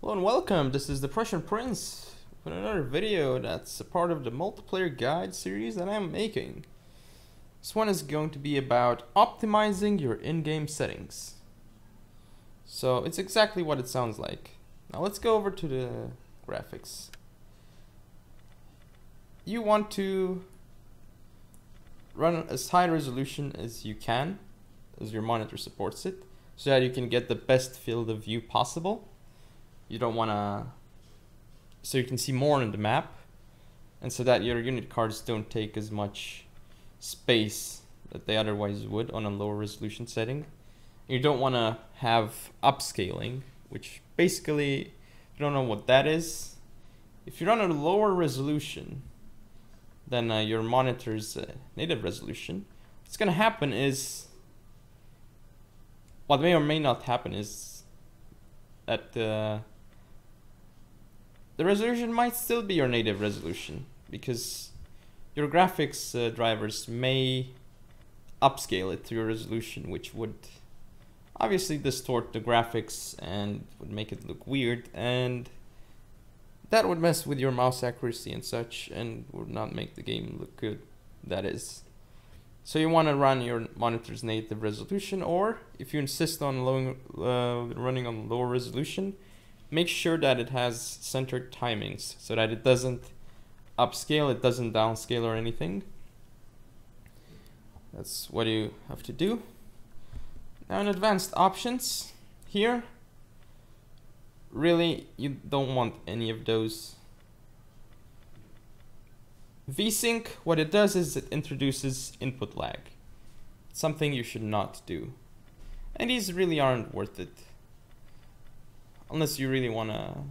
Hello and welcome, this is the Prussian Prince with another video that's a part of the multiplayer guide series that I'm making. This one is going to be about optimizing your in-game settings. So it's exactly what it sounds like. Now let's go over to the graphics. You want to run as high resolution as you can, as your monitor supports it, so that you can get the best field of view possible. You don't want to, so you can see more on the map, and so that your unit cards don't take as much space that they otherwise would on a lower resolution setting. You don't want to have upscaling, which basically, if you don't know what that is, if you run at a lower resolution than your monitor's native resolution, what's going to happen is, what may or may not happen is that the resolution might still be your native resolution, because your graphics drivers may upscale it to your resolution, which would obviously distort the graphics and would make it look weird, and that would mess with your mouse accuracy and such, and would not make the game look good, that is. So you want to run your monitor's native resolution, or if you insist on running on lower resolution, make sure that it has centered timings so that it doesn't upscale, it doesn't downscale or anything. That's what you have to do. Now in advanced options, here, really you don't want any of those. VSync, what it does is it introduces input lag. It's something you should not do. And these really aren't worth it. Unless you really want to,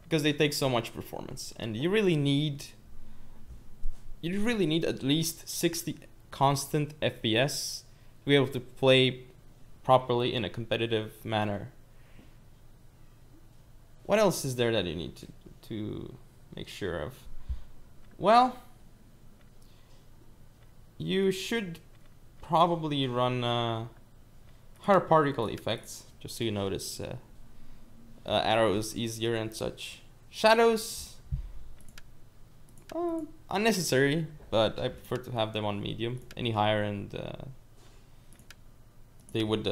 because they take so much performance, and you really need at least 60 constant FPS to be able to play properly in a competitive manner. What else is there that you need to make sure of? Well, you should probably run higher particle effects, just so you notice arrows easier and such. Shadows, unnecessary, but I prefer to have them on medium. Any higher and they would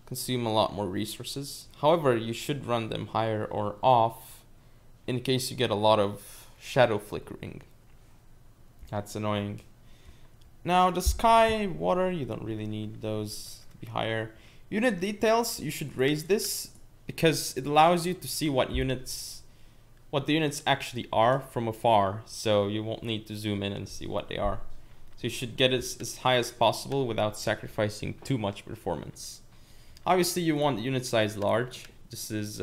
consume a lot more resources. However, you should run them higher or off in case you get a lot of shadow flickering. That's annoying. Now the sky, water, you don't really need those to be higher. Unit details, you should raise this because it allows you to see what the units actually are from afar, so you won't need to zoom in and see what they are. So you should get it as high as possible without sacrificing too much performance. Obviously you want unit size large. This is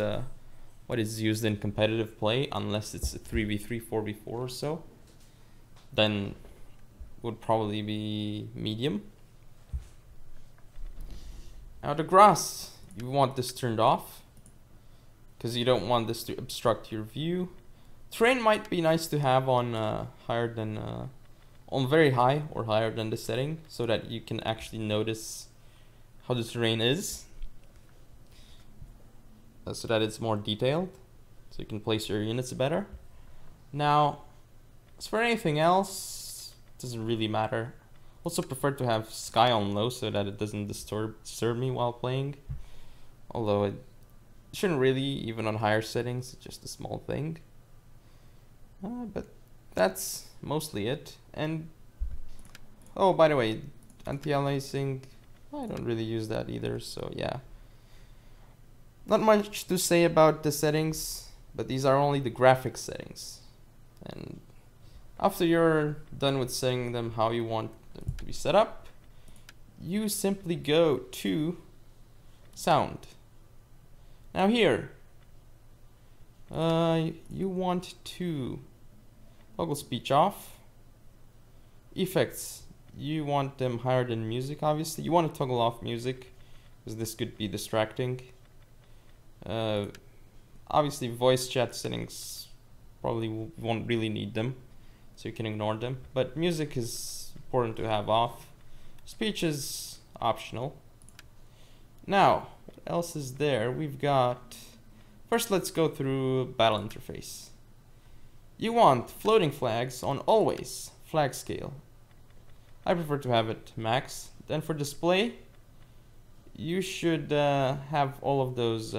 what is used in competitive play, unless it's a 3v3, 4v4 or so. Then would probably be medium. Now the grass, you want this turned off because you don't want this to obstruct your view. Terrain might be nice to have on on very high or higher than the setting, so that you can actually notice how the terrain is, so that it's more detailed, so you can place your units better. Now, as for anything else, it doesn't really matter. Also prefer to have sky on low so that it doesn't disturb me while playing. Although it shouldn't really, even on higher settings, it's just a small thing. But that's mostly it. And, oh, by the way, anti-aliasing, I don't really use that either, so yeah. Not much to say about the settings, but these are only the graphics settings. And after you're done with setting them how you want them to be set up, you simply go to sound. Now here, you want to toggle speech off. Effects, you want them higher than music, obviously. You want to toggle off music, because this could be distracting. Obviously voice chat settings, probably won't really need them, so you can ignore them. But music is important to have off. Speech is optional. Now, what else is there? We've got... First, let's go through battle interface. You want floating flags on always, flag scale. I prefer to have it max. Then for display, you should have all of those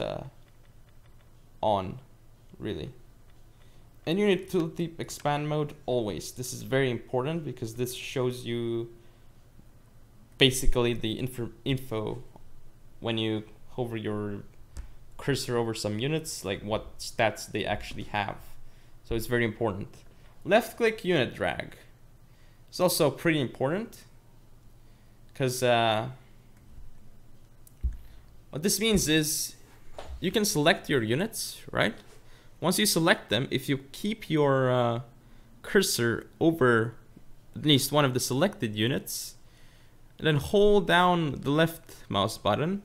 on, really. And unit utility expand mode always. This is very important because this shows you basically the info when you hover your cursor over some units, like what stats they actually have. So it's very important. Left click unit drag. It's also pretty important because what this means is you can select your units, right? Once you select them, if you keep your cursor over at least one of the selected units, and then hold down the left mouse button,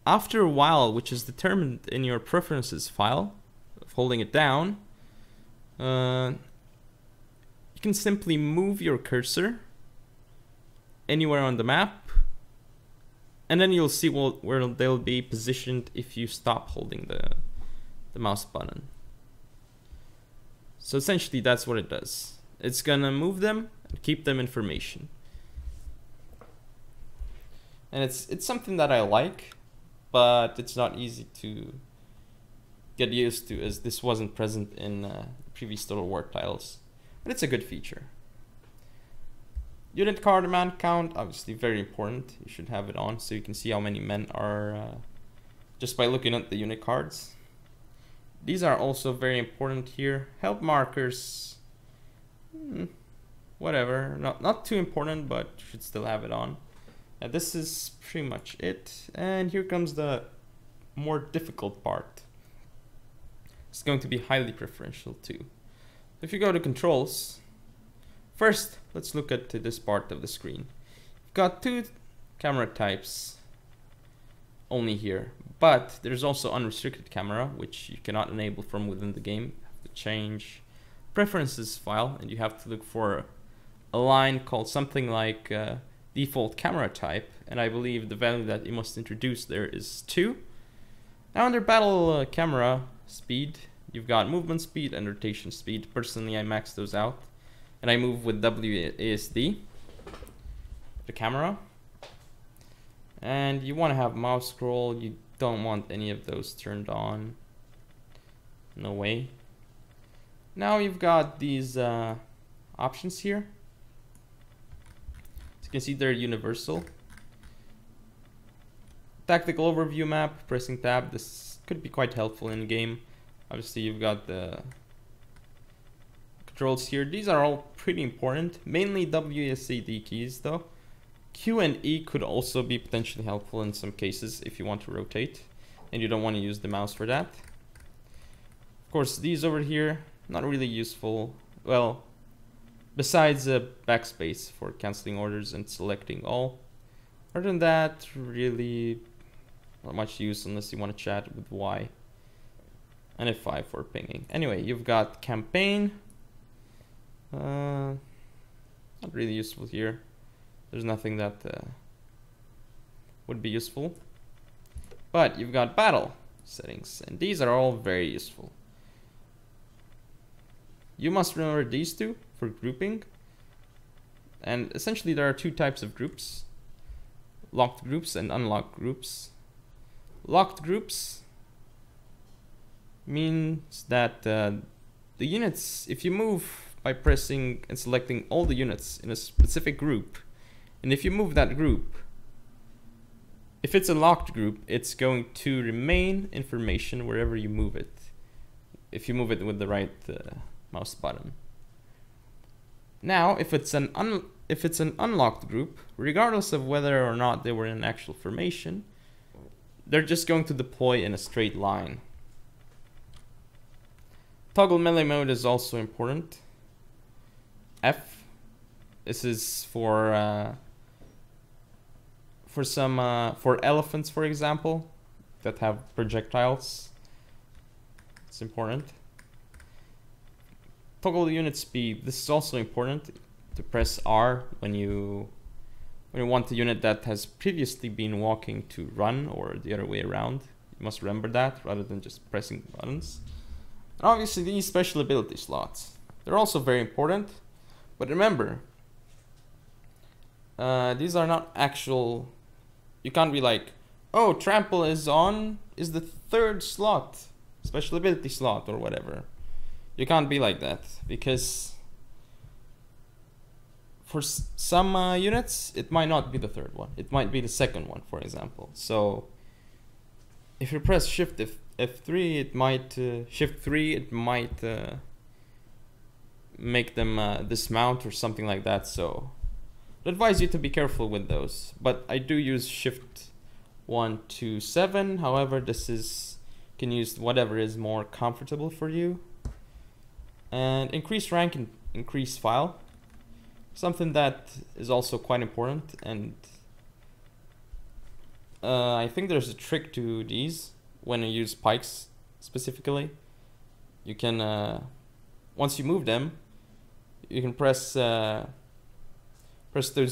after a while, which is determined in your preferences file, of holding it down, you can simply move your cursor anywhere on the map, and then you'll see where they'll be positioned if you stop holding the mouse button. So essentially that's what it does. It's gonna move them and keep them information. And it's something that I like, but it's not easy to get used to as this wasn't present in previous Total War titles. But it's a good feature. Unit card man count, obviously very important. You should have it on so you can see how many men are just by looking at the unit cards. These are also very important here. Help markers, whatever, not too important, but you should still have it on. This is pretty much it. And here comes the more difficult part. It's going to be highly preferential too. If you go to controls, first let's look at this part of the screen. You've got two camera types only here, but there's also unrestricted camera, which you cannot enable from within the game. You have to change preferences file, and you have to look for a line called something like default camera type, and I believe the value that you must introduce there is 2. Now under battle camera speed, you've got movement speed and rotation speed. Personally, I max those out, and I move with WASD, the camera. And you want to have mouse scroll. You don't want any of those turned on. No way. Now you've got these options here. As you can see, they're universal. Tactical overview map, pressing tab. This could be quite helpful in game. Obviously, you've got the controls here. These are all pretty important. Mainly WASD keys though. Q and E could also be potentially helpful in some cases if you want to rotate and you don't want to use the mouse for that. Of course, these over here, not really useful. Well, besides backspace for canceling orders and selecting all. Other than that, really not much use unless you want to chat with Y. And F5 for pinging. Anyway, you've got campaign. Not really useful here. There's nothing that would be useful. But you've got battle settings, and these are all very useful. You must remember these two for grouping. And essentially there are two types of groups. Locked groups and unlocked groups. Locked groups means that the units, if you move by pressing and selecting all the units in a specific group, and if you move that group, if it's a locked group, it's going to remain information wherever you move it, if you move it with the right mouse button. Now, if it's an unlocked group, regardless of whether or not they were in actual formation, they're just going to deploy in a straight line. Toggle melee mode is also important. F. This is for elephants, for example, that have projectiles. It's important. Toggle unit speed. This is also important to press R when when you want the unit that has previously been walking to run, or the other way around. You must remember that rather than just pressing buttons. And obviously these special ability slots, they're also very important, but remember, these are not actual. You can't be like, oh, trample is the third slot, special ability slot or whatever. You can't be like that, because for some units it might not be the third one, it might be the second one, for example. So if you press shift F3, it might shift 3, it might make them dismount or something like that. So I advise you to be careful with those, but I do use shift 1 to 7. However, this is, can use whatever is more comfortable for you. And increase rank and increase file, something that is also quite important. And I think there's a trick to these when you use pikes specifically. You can once you move them, you can press those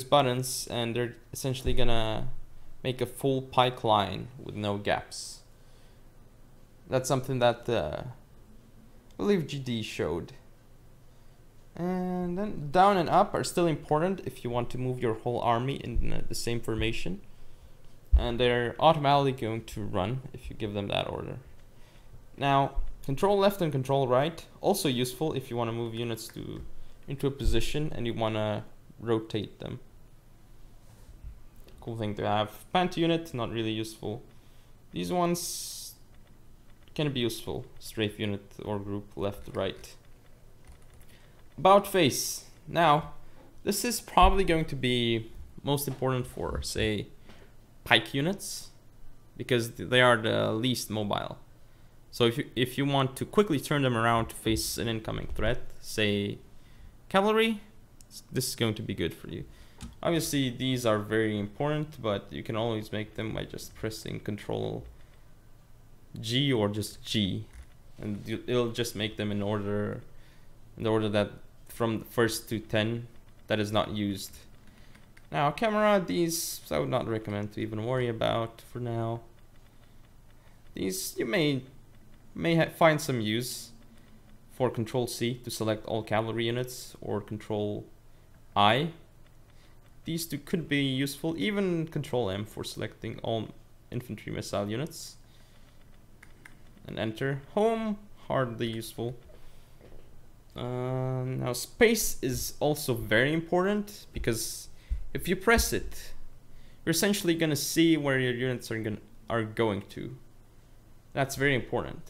buttons, and they're essentially gonna make a full pike line with no gaps. That's something that I believe GD showed. And then down and up are still important if you want to move your whole army in the same formation, and they're automatically going to run if you give them that order. Now, control left and control right, also useful if you want to move units into a position and you want to rotate them. Cool thing to have. Pant unit, not really useful. These ones can be useful. Strafe unit or group, left, right. About face. Now, this is probably going to be most important for, say, pike units, because they are the least mobile. So if you want to quickly turn them around to face an incoming threat, say cavalry, this is going to be good for you. Obviously these are very important, but you can always make them by just pressing Control G or just G, and it'll just make them in the order that from the first to 10 that is not used. Now camera, these I would not recommend to even worry about for now. These you may find some use for Control C to select all cavalry units, or Control I. These two could be useful, even Control M for selecting all infantry missile units. And enter. Home, hardly useful. Now space is also very important, because if you press it, you're essentially gonna see where your units are going to. That's very important.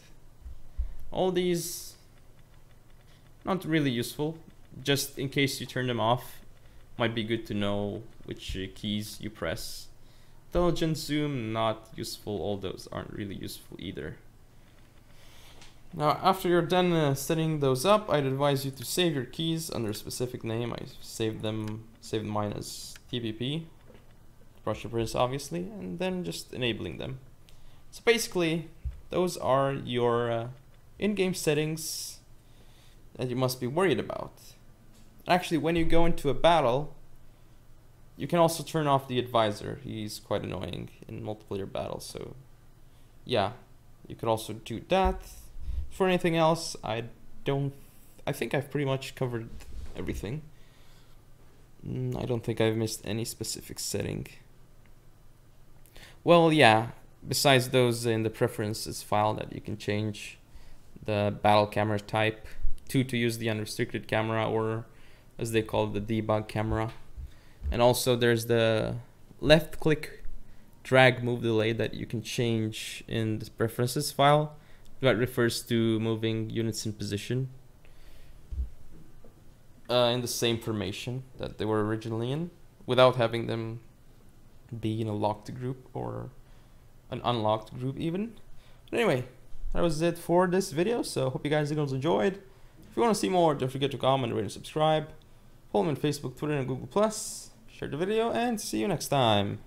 All these, not really useful. Just in case you turn them off, might be good to know which keys you press. Intelligent zoom, not useful. All those aren't really useful either. Now after you're done setting those up, I'd advise you to save your keys under a specific name. I saved mine as TPP, Prussian Prince obviously, and then just enabling them. So basically those are your in-game settings that you must be worried about. Actually, when you go into a battle, you can also turn off the advisor. He's quite annoying in multiplayer battles, so yeah, you could also do that. For anything else, I think I've pretty much covered everything. I don't think I've missed any specific setting. Well, yeah, besides those in the preferences file that you can change the battle camera type to use the unrestricted camera, or as they call it, the debug camera. And also there's the left click drag move delay that you can change in the preferences file. That refers to moving units in position in the same formation that they were originally in, without having them be in a locked group or an unlocked group even. But anyway, that was it for this video, so hope you guys enjoyed. If you want to see more, don't forget to comment, rate, and subscribe. Follow me on Facebook, Twitter, and Google+. Share the video, and see you next time.